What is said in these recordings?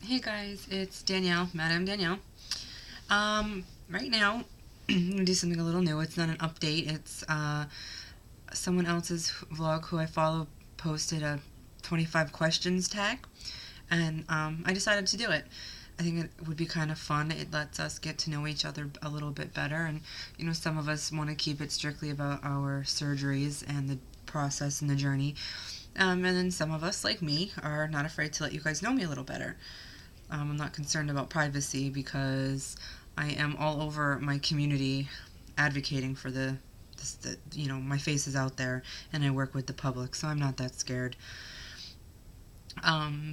Hey guys, it's Danielle, Madame Danielle. Right now, I'm gonna do something a little new. It's not an update. It's someone else's vlog who I follow posted a 25 questions tag, and I decided to do it. I think it would be kind of fun. It lets us get to know each other a little bit better, and some of us want to keep it strictly about our surgeries and the process and the journey. And then some of us, like me, are not afraid to let you guys know me a little better. I'm not concerned about privacy because I am all over my community advocating for my face is out there and I work with the public, so I'm not that scared.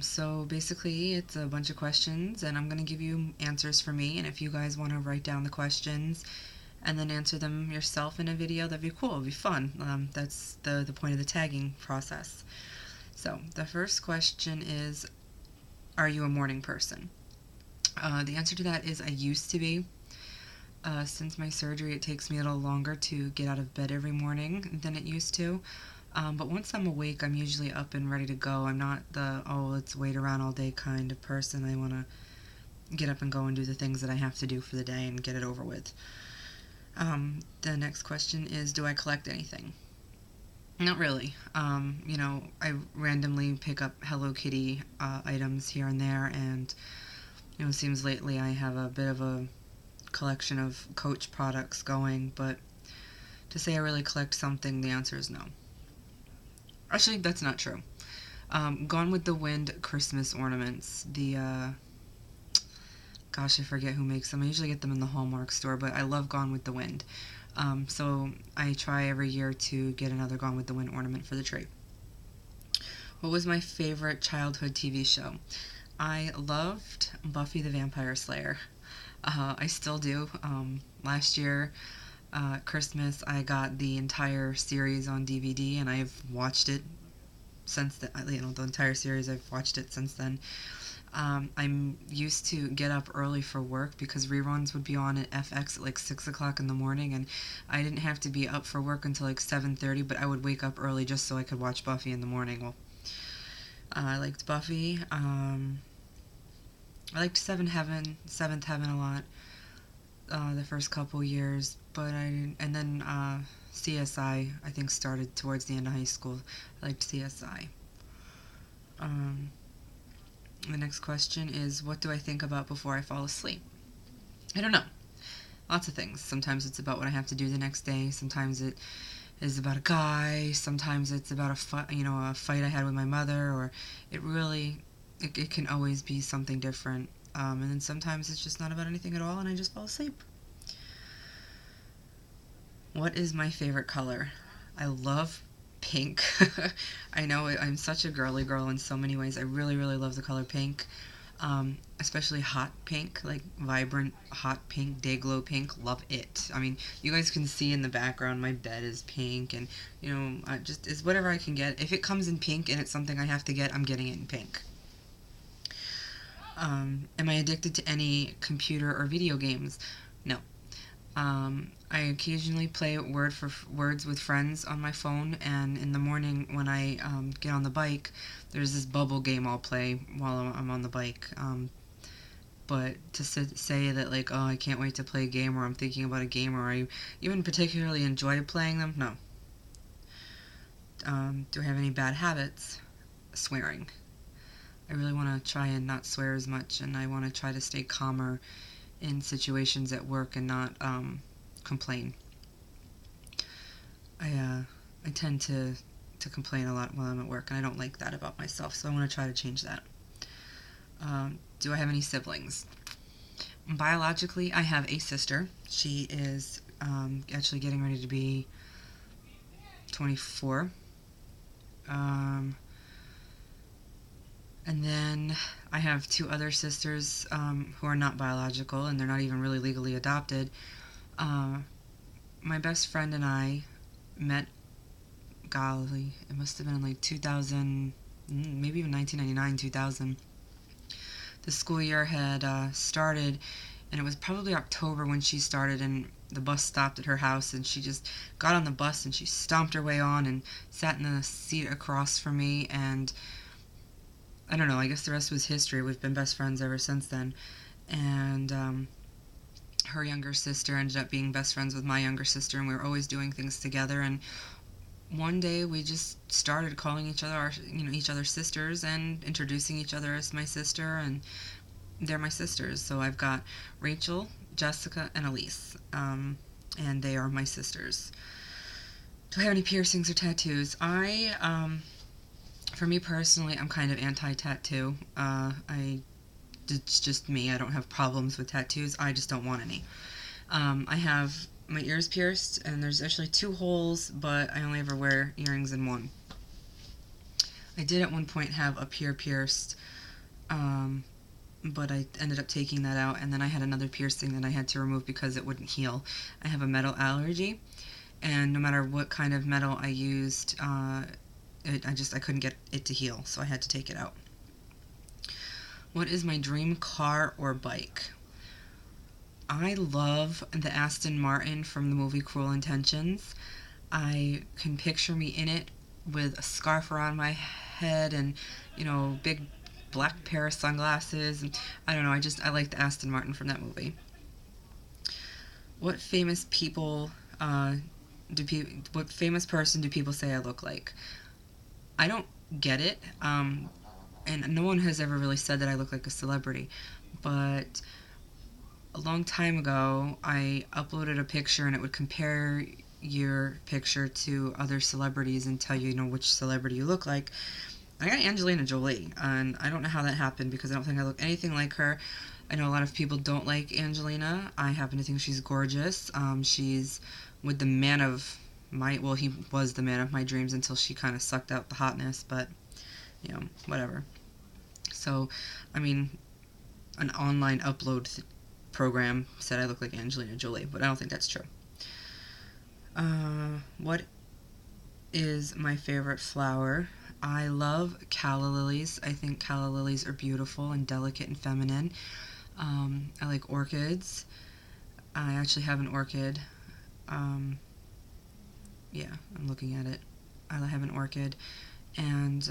So basically, it's a bunch of questions, and I'm going to give you answers for me. And if you guys want to write down the questions and then answer them yourself in a video, that'd be cool. It'd be fun. That's the point of the tagging process. So the first question is, are you a morning person? The answer to that is I used to be. Since my surgery, it takes me a little longer to get out of bed every morning than it used to. But once I'm awake, I'm usually up and ready to go. I'm not the, oh, let's wait around all day kind of person. I want to get up and go and do the things that I have to do for the day and get it over with. The next question is, do I collect anything? Not really. I randomly pick up Hello Kitty items here and there, and it seems lately I have a bit of a collection of Coach products going, but to say I really collect something, the answer is no. Actually, that's not true. Gone with the Wind Christmas ornaments. Gosh, I forget who makes them. I usually get them in the Hallmark store, but I love Gone with the Wind. So I try every year to get another Gone with the Wind ornament for the tree. What was my favorite childhood TV show? I loved Buffy the Vampire Slayer. I still do. Last year, Christmas, I got the entire series on DVD, and I've watched it since the entire series. I've watched it since then. I'm used to get up early for work because reruns would be on at FX at like 6 o'clock in the morning, and I didn't have to be up for work until like 7:30, but I would wake up early just so I could watch Buffy in the morning. Well, I liked Buffy. I liked Seventh Heaven a lot. The first couple years, but and then CSI I think started towards the end of high school. I liked CSI. Um, the next question is, what do I think about before I fall asleep? I don't know. Lots of things. Sometimes it's about what I have to do the next day. Sometimes it is about a guy. Sometimes it's about a fight I had with my mother, or it can always be something different. And then sometimes it's just not about anything at all, and I just fall asleep. What is my favorite color? I love pink. I know I'm such a girly girl in so many ways. I really, really love the color pink. Especially hot pink, like vibrant hot pink, day glow pink. Love it. I mean, you guys can see in the background my bed is pink, and I just it's whatever I can get. If it comes in pink and it's something I have to get, I'm getting it in pink. Am I addicted to any computer or video games? No. I occasionally play words with friends on my phone, and in the morning when I get on the bike, there's this bubble game I'll play while I'm on the bike. But to say that, like, oh, I can't wait to play a game, or I'm thinking about a game, or I even particularly enjoy playing them, no. Do I have any bad habits? Swearing. I really want to try and not swear as much, and I want to try to stay calmer in situations at work and not complain. I tend to complain a lot while I'm at work, and I don't like that about myself, so I want to try to change that. Do I have any siblings? Biologically, I have a sister. She is actually getting ready to be 24. And then I have two other sisters who are not biological, and they're not even really legally adopted. My best friend and I met, golly, it must have been in like 2000, maybe even 1999, 2000. The school year had started, and it was probably October when she started, and the bus stopped at her house, and she just got on the bus and she stomped her way on and sat in the seat across from me, and I don't know, I guess the rest was history. We've been best friends ever since then. And her younger sister ended up being best friends with my younger sister, and we were always doing things together. And one day we just started calling each other each other's sisters and introducing each other as my sister, and they're my sisters. So I've got Rachel, Jessica, and Elise, and they are my sisters. Do I have any piercings or tattoos? For me personally, I'm kind of anti-tattoo. It's just me. I don't have problems with tattoos. I just don't want any. I have my ears pierced, and there's actually 2 holes, but I only ever wear earrings in one. I did at one point have up here pierced, but I ended up taking that out, and then I had another piercing that I had to remove because it wouldn't heal. I have a metal allergy, and no matter what kind of metal I used, I couldn't get it to heal, so I had to take it out. What is my dream car or bike? I love the Aston Martin from the movie Cruel Intentions. I can picture me in it with a scarf around my head and, big black pair of sunglasses. I don't know, I like the Aston Martin from that movie. What famous people what famous person do people say I look like? I don't get it, and no one has ever really said that I look like a celebrity, but a long time ago, I uploaded a picture and it would compare your picture to other celebrities and tell you, which celebrity you look like. I got Angelina Jolie, and I don't know how that happened because I don't think I look anything like her. I know a lot of people don't like Angelina. I happen to think she's gorgeous. She's with the man of he was the man of my dreams until she kind of sucked out the hotness, but, whatever. So, an online upload program said I look like Angelina Jolie, but I don't think that's true. What is my favorite flower? I love calla lilies. I think calla lilies are beautiful and delicate and feminine. I like orchids. I actually have an orchid. Yeah, I'm looking at it. I have an orchid. And,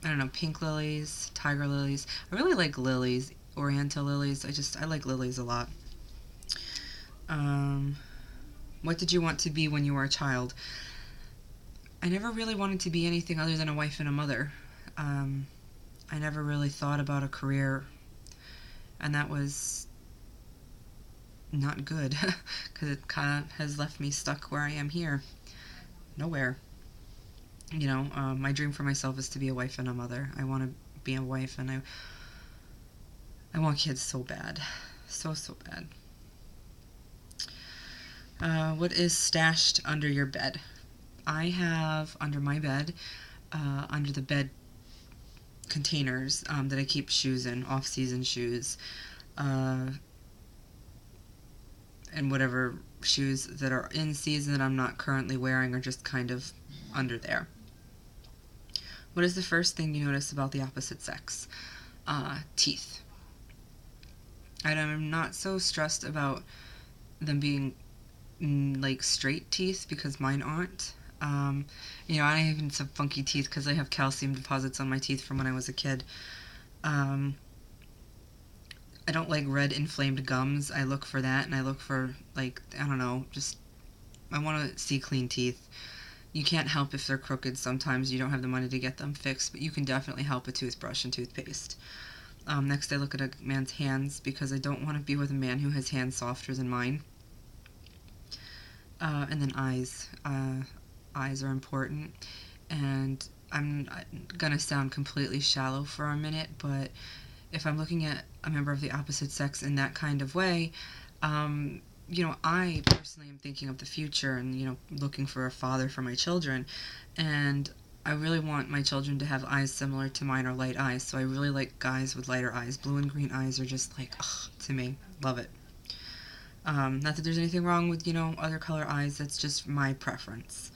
I don't know, pink lilies, tiger lilies. I really like lilies. Oriental lilies. I like lilies a lot. What did you want to be when you were a child? I never really wanted to be anything other than a wife and a mother. I never really thought about a career, and that was not good because it kind of has left me stuck where I am here. Nowhere. My dream for myself is to be a wife and a mother. I want to be a wife, and I want kids so bad. So bad. What is stashed under your bed? I have under my bed, under the bed containers that I keep shoes in, off-season shoes, and whatever shoes that are in season that I'm not currently wearing are just kind of under there. What is the first thing you notice about the opposite sex? Teeth. I'm not so stressed about them being like straight teeth because mine aren't. I have even some funky teeth because I have calcium deposits on my teeth from when I was a kid. I don't like red inflamed gums. I look for that, and I look for, I don't know, I want to see clean teeth. You can't help if they're crooked. Sometimes you don't have the money to get them fixed, but you can definitely help with toothbrush and toothpaste. Next, I look at a man's hands because I don't want to be with a man who has hands softer than mine. And then eyes. Eyes are important. And I'm going to sound completely shallow for a minute, but if I'm looking at a member of the opposite sex in that kind of way, I personally am thinking of the future and, looking for a father for my children. And I really want my children to have eyes similar to mine or light eyes, so I really like guys with lighter eyes. Blue and green eyes are just to me. Love it. Not that there's anything wrong with, other color eyes. That's just my preference.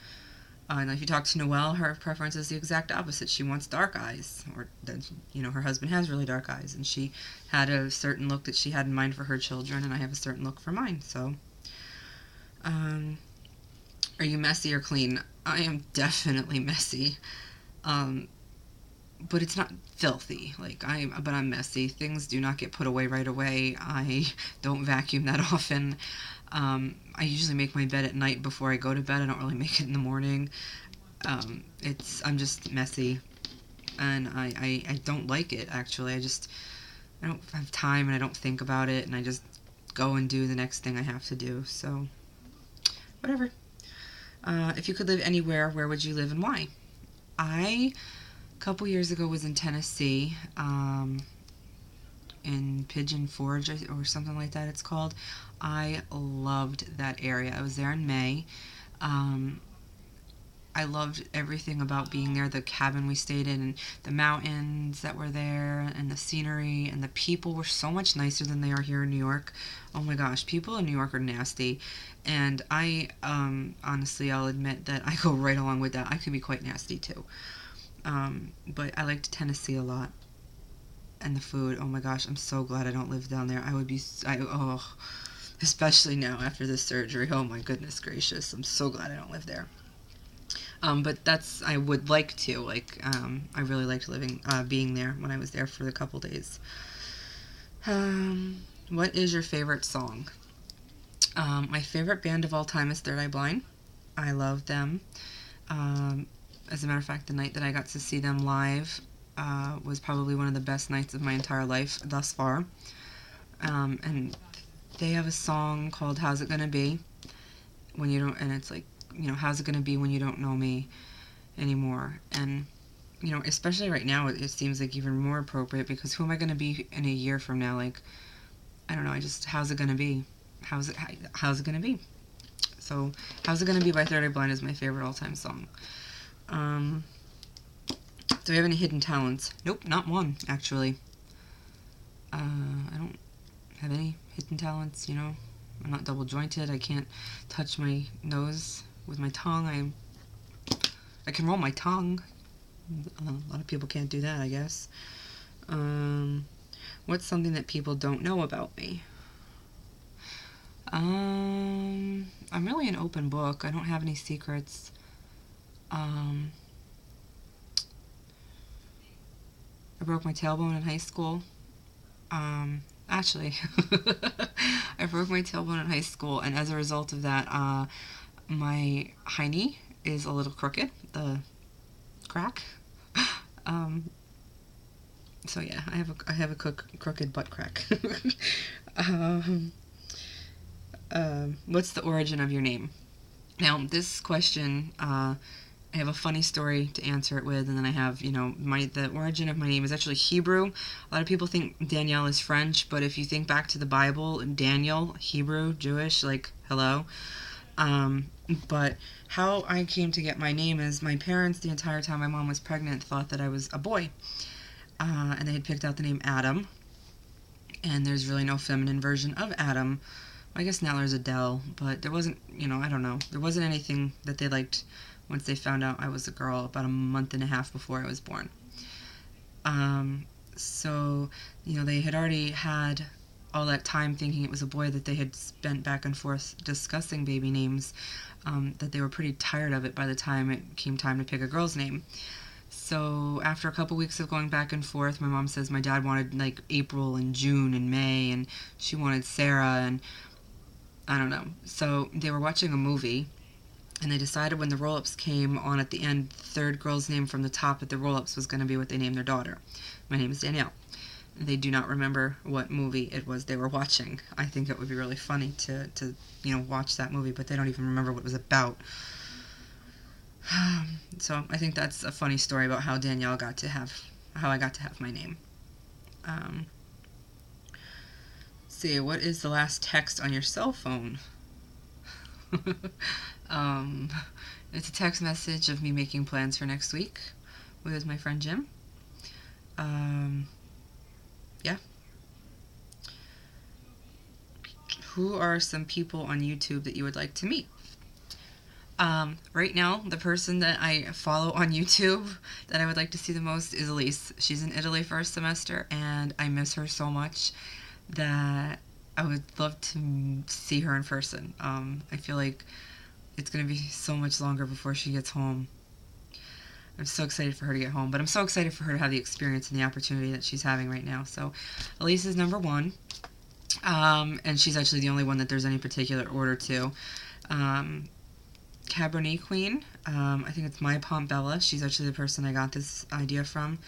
And if you talk to Noelle, her preference is the exact opposite. She wants dark eyes. Or, her husband has really dark eyes. And she had a certain look that she had in mind for her children, and I have a certain look for mine. So, are you messy or clean? I am definitely messy. but it's not filthy. But I'm messy. Things do not get put away right away. I don't vacuum that often. I usually make my bed at night before I go to bed. I don't really make it in the morning. I'm just messy, and I don't like it, actually. I don't have time, and I don't think about it, and I just go and do the next thing I have to do. So, whatever. If you could live anywhere, where would you live and why? A couple years ago, was in Tennessee, in Pigeon Forge or something like that it's called. I loved that area. I was there in May. Um, I loved everything about being there. The cabin we stayed in, and the mountains that were there, and the scenery, and the people were so much nicer than they are here in New York. Oh my gosh, people in New York are nasty. And honestly, I'll admit that I go right along with that. I can be quite nasty too. But I liked Tennessee a lot. And the food, oh my gosh, I'm so glad I don't live down there. Especially now after this surgery. Oh my goodness gracious, I'm so glad I don't live there. But I would like to, I really liked being there when I was there for the couple days. What is your favorite song? My favorite band of all time is Third Eye Blind. I love them. As a matter of fact, the night that I got to see them live was probably one of the best nights of my entire life thus far. And they have a song called How's It Gonna Be? When you don't, and it's like, how's it gonna be when you don't know me anymore? And, especially right now, it seems like even more appropriate, because who am I gonna be in a year from now? Like, I don't know, how's it gonna be? How's it gonna be? So, How's It Gonna Be by Third Eye Blind is my favorite all-time song. Do I have any hidden talents? Nope, not one, actually. I don't have any hidden talents, I'm not double jointed. I can't touch my nose with my tongue. I can roll my tongue. A lot of people can't do that, I guess. What's something that people don't know about me? I'm really an open book. I don't have any secrets. I broke my tailbone in high school. Actually, I broke my tailbone in high school, and as a result of that, my high knee is a little crooked, the crack. So yeah, I have a crooked butt crack. What's the origin of your name? Now, this question, I have a funny story to answer it with, and then I have, the origin of my name is actually Hebrew. A lot of people think Danielle is French, but if you think back to the Bible, Daniel, Hebrew, Jewish, hello. But how I came to get my name is my parents, the entire time my mom was pregnant, thought that I was a boy. And they had picked out the name Adam. And there's really no feminine version of Adam. I guess now there's Adele, but there wasn't, I don't know. There wasn't anything that they liked once they found out I was a girl about a month and a half before I was born. So, they had already had all that time thinking it was a boy that they had spent back and forth discussing baby names, that they were pretty tired of it by the time it came time to pick a girl's name. So after a couple weeks of going back and forth, my mom says my dad wanted April and June and May, and she wanted Sarah, and I don't know. So they were watching a movie, and they decided when the roll-ups came on at the end, the third girl's name from the top at the roll-ups was going to be what they named their daughter. My name is Danielle. They do not remember what movie it was they were watching. I think it would be really funny to watch that movie, but they don't even remember what it was about. So I think that's a funny story about how I got to have my name. See, what is the last text on your cell phone? It's a text message of me making plans for next week with my friend Jim. Yeah. Who are some people on YouTube that you would like to meet? Right now, the person that I follow on YouTube that I would like to see the most is Elise. She's in Italy for a semester, and I miss her so much that I would love to see her in person. I feel like it's going to be so much longer before she gets home. I'm so excited for her to get home, but I'm so excited for her to have the experience and the opportunity that she's having right now. So Elise is number one, and she's actually the only one that there's any particular order to. Cabernet Queen, I think it's My Pompbella. She's actually the person I got this idea from.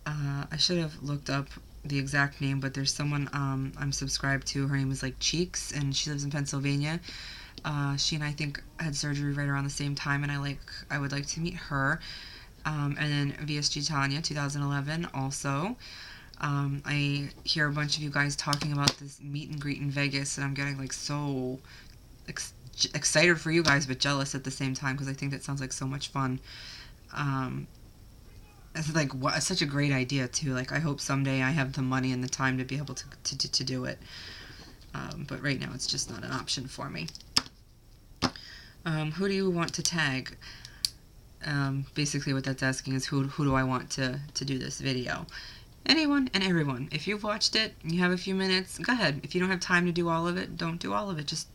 I should have looked up the exact name, but there's someone I'm subscribed to. Her name is like Cheeks, and she lives in Pennsylvania. She and I think had surgery right around the same time, and I would like to meet her. And then VSG Tanya, 2011, also. I hear a bunch of you guys talking about this meet and greet in Vegas, and I'm getting like so excited for you guys, but jealous at the same time because I think that sounds like so much fun. It's like such a great idea too. Like I hope someday I have the money and the time to be able to do it. But right now it's just not an option for me. Who do you want to tag? Basically what that's asking is who do I want to do this video? Anyone and everyone. If you've watched it and you have a few minutes, go ahead. If you don't have time to do all of it, don't do all of it. Just,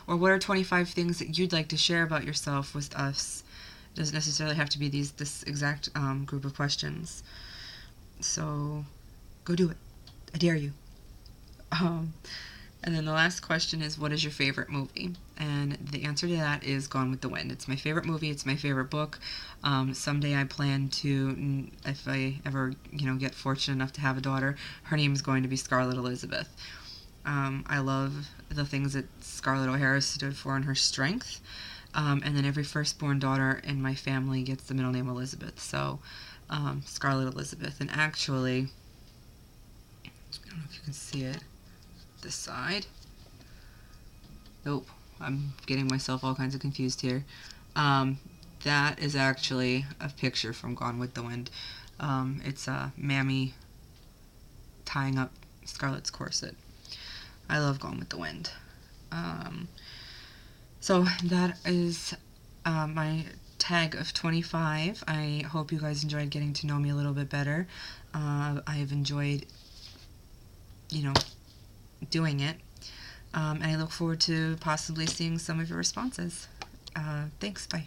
or what are 25 things that you'd like to share about yourself with us? It doesn't necessarily have to be this exact group of questions. So go do it. I dare you. And then the last question is, what is your favorite movie? And the answer to that is Gone with the Wind. It's my favorite movie. It's my favorite book. Someday I plan to, if I ever, get fortunate enough to have a daughter, her name is going to be Scarlett Elizabeth. I love the things that Scarlett O'Hara stood for in her strength. And then every firstborn daughter in my family gets the middle name Elizabeth. So, Scarlett Elizabeth. And actually, I don't know if you can see it. This side. Nope, I'm getting myself all kinds of confused here. That is actually a picture from Gone with the Wind. It's Mammy tying up Scarlett's corset. I love Gone with the Wind. So that is my tag of 25. I hope you guys enjoyed getting to know me a little bit better. I've enjoyed, doing it. And I look forward to possibly seeing some of your responses. Thanks. Bye.